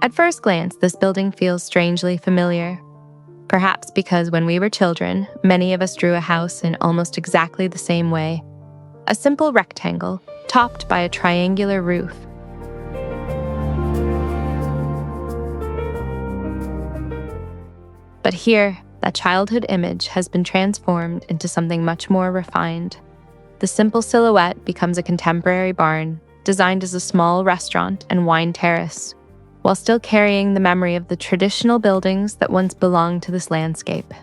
At first glance, this building feels strangely familiar. Perhaps because when we were children, many of us drew a house in almost exactly the same way. A simple rectangle, topped by a triangular roof. But here, that childhood image has been transformed into something much more refined. The simple silhouette becomes a contemporary barn, designed as a small restaurant and wine terrace, while still carrying the memory of the traditional buildings that once belonged to this landscape.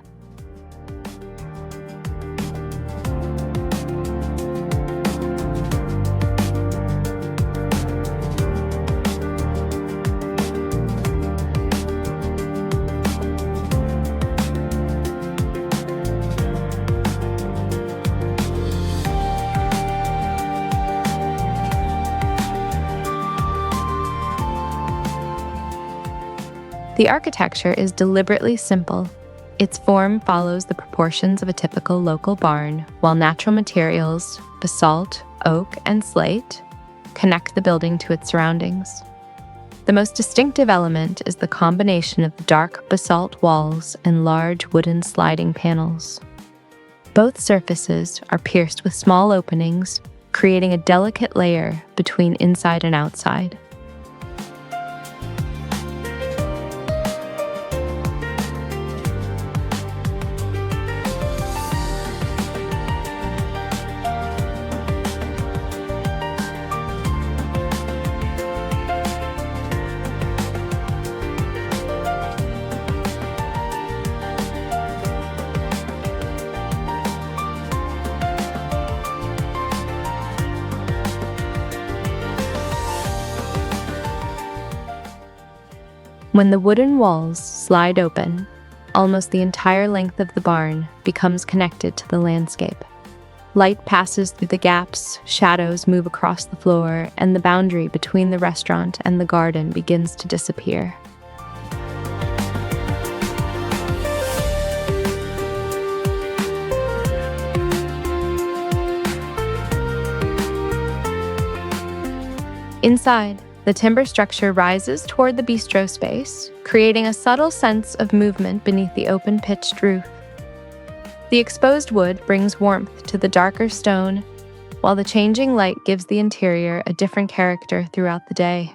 The architecture is deliberately simple. Its form follows the proportions of a typical local barn, while natural materials, basalt, oak, and slate, connect the building to its surroundings. The most distinctive element is the combination of the dark basalt walls and large wooden sliding panels. Both surfaces are pierced with small openings, creating a delicate layer between inside and outside. When the wooden walls slide open, almost the entire length of the barn becomes connected to the landscape. Light passes through the gaps, shadows move across the floor, and the boundary between the restaurant and the garden begins to disappear. Inside, the timber structure rises toward the bistro space, creating a subtle sense of movement beneath the open pitched roof. The exposed wood brings warmth to the darker stone, while the changing light gives the interior a different character throughout the day.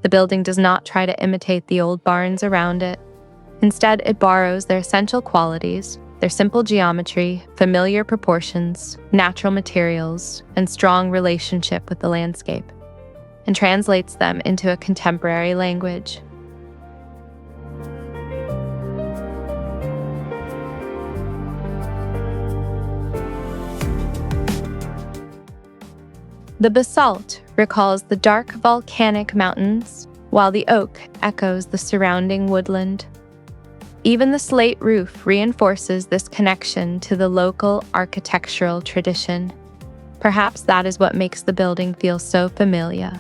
The building does not try to imitate the old barns around it. Instead, it borrows their essential qualities, their simple geometry, familiar proportions, natural materials, and strong relationship with the landscape, and translates them into a contemporary language. The basalt recalls the dark volcanic mountains, while the oak echoes the surrounding woodland. Even the slate roof reinforces this connection to the local architectural tradition. Perhaps that is what makes the building feel so familiar.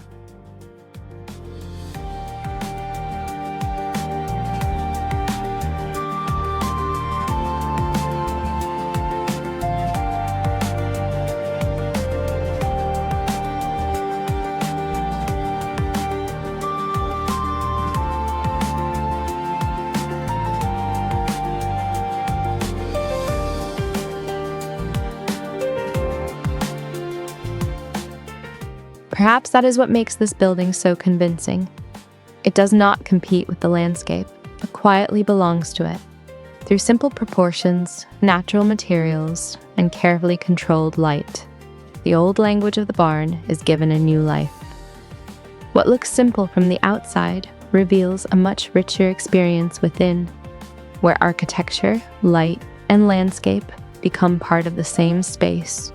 Perhaps that is what makes this building so convincing. It does not compete with the landscape, but quietly belongs to it. Through simple proportions, natural materials, and carefully controlled light, the old language of the barn is given a new life. What looks simple from the outside reveals a much richer experience within, where architecture, light, and landscape become part of the same space.